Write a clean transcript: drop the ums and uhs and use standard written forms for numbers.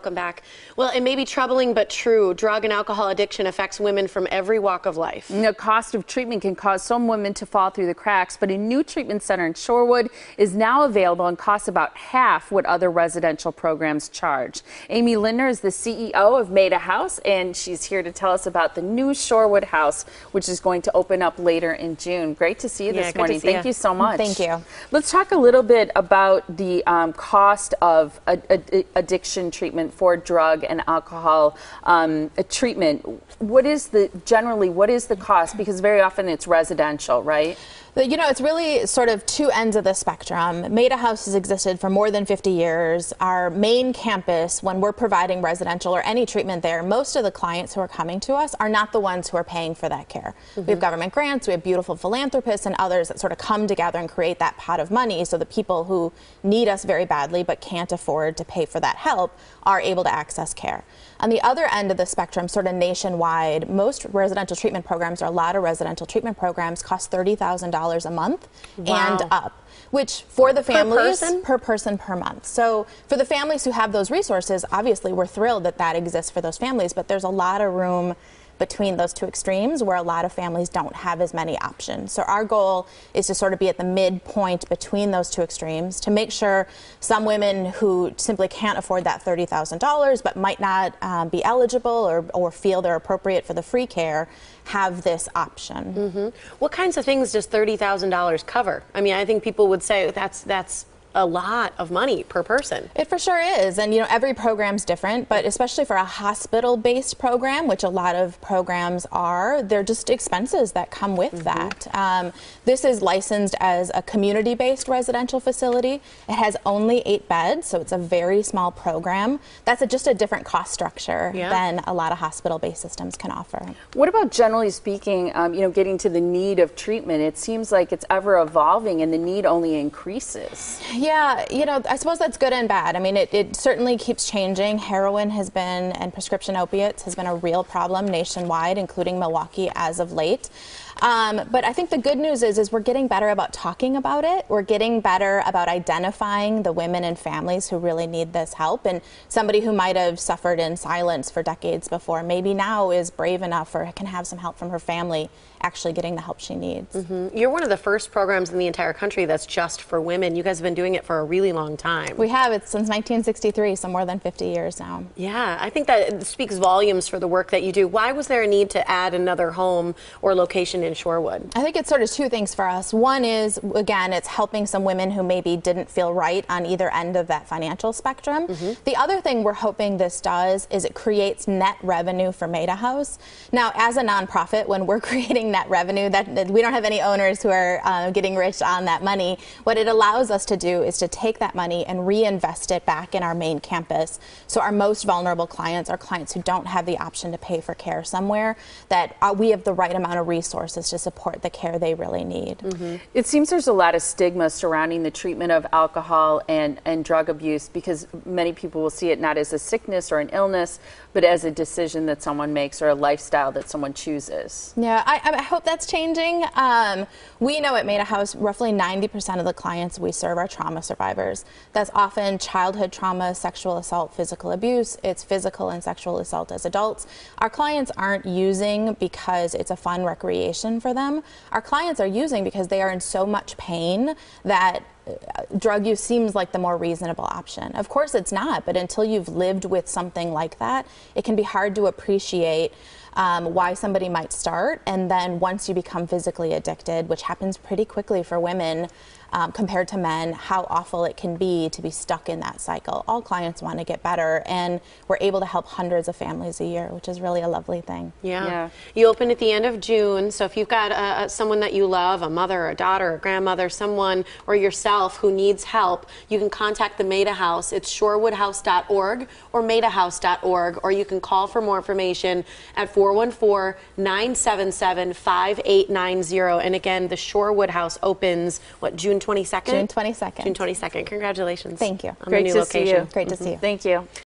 Welcome back. Well, it may be troubling but true. Drug and alcohol addiction affects women from every walk of life. The cost of treatment can cause some women to fall through the cracks, but a new treatment center in Shorewood is now available and costs about half what other residential programs charge. Amy Lindner is the CEO of Meta House, and she's here to tell us about the new Shorewood House, which is going to open up later in June. Great to see you this morning. Thank you so much. Thank you. Let's talk a little bit about the cost of addiction treatment for drug and alcohol treatment. What is the cost? Because very often it's residential, right? You know, it's really sort of two ends of the spectrum. Meta House has existed for more than 50 years. Our main campus, when we're providing residential or any treatment there, most of the clients who are coming to us are not the ones who are paying for that care. We have government grants, we have beautiful philanthropists and others that sort of come together and create that pot of money, so the people who need us very badly but can't afford to pay for that help are able to access care. On the other end of the spectrum, sort of nationwide, most residential treatment programs, or a lot of residential treatment programs, cost $30,000 a month and up, which for the families, per person per month. So for the families who have those resources, obviously we're thrilled that that exists for those families, but there's a lot of room between those two extremes where a lot of families don't have as many options. So our goal is to sort of be at the midpoint between those two extremes to make sure some women who simply can't afford that $30,000 but might not be eligible or feel they're appropriate for the free care have this option. What kinds of things does $30,000 cover? I mean, I think people would say that's a lot of money per person. It for sure is, and you know, every program's different, but especially for a hospital-based program, which a lot of programs are, they're just expenses that come with that. This is licensed as a community-based residential facility. It has only 8 beds, so it's a very small program. That's just a different cost structure than a lot of hospital-based systems can offer. What about, generally speaking, you know, getting to the need of treatment? It seems like it's ever evolving and the need only increases. Yeah, you know, I suppose that's good and bad. I mean, it certainly keeps changing. Heroin has been, and prescription opiates has been a real problem nationwide, including Milwaukee as of late. But I think the good news is we're getting better about talking about it. We're getting better about identifying the women and families who really need this help. And somebody who might have suffered in silence for decades before maybe now is brave enough or can have some help from her family actually getting the help she needs. You're one of the first programs in the entire country that's just for women. You guys have been doing it for a really long time. We have. It's since 1963, so more than 50 years now. Yeah, I think that speaks volumes for the work that you do. Why was there a need to add another home or location in Shorewood? I think it's sort of two things for us. One is, again, it's helping some women who maybe didn't feel right on either end of that financial spectrum. The other thing we're hoping this does is it creates net revenue for Meta House. Now, as a nonprofit, when we're creating net revenue, that we don't have any owners who are getting rich on that money. What it allows us to do is to take that money and reinvest it back in our main campus. So our most vulnerable clients are clients who don't have the option to pay for care somewhere, that we have the right amount of resources to support the care they really need. It seems there's a lot of stigma surrounding the treatment of alcohol and drug abuse, because many people will see it not as a sickness or an illness, but as a decision that someone makes or a lifestyle that someone chooses. Yeah, I hope that's changing. We know at Meta House, roughly 90% of the clients we serve are trauma survivors. That's often childhood trauma, sexual assault, physical abuse. It's physical and sexual assault as adults. Our clients aren't using because it's a fun recreation for them. Our clients are using because they are in so much pain that drug use seems like the more reasonable option. Of course it's not, but until you've lived with something like that, it can be hard to appreciate why somebody might start, and then once you become physically addicted, which happens pretty quickly for women compared to men, how awful it can be to be stuck in that cycle. All clients want to get better, and we're able to help hundreds of families a year, which is really a lovely thing. Yeah. You open at the end of June, so if you've got someone that you love, a mother, a daughter, a grandmother, someone, or yourself who needs help, you can contact the Meta House. It's shorewoodhouse.org or metahouse.org, or you can call for more information at 414-977-5890. And again, the Shorewood House opens, what, June 22nd? June 22nd. June 22nd. Congratulations. Thank you. On the new location. Great to see you. Thank you.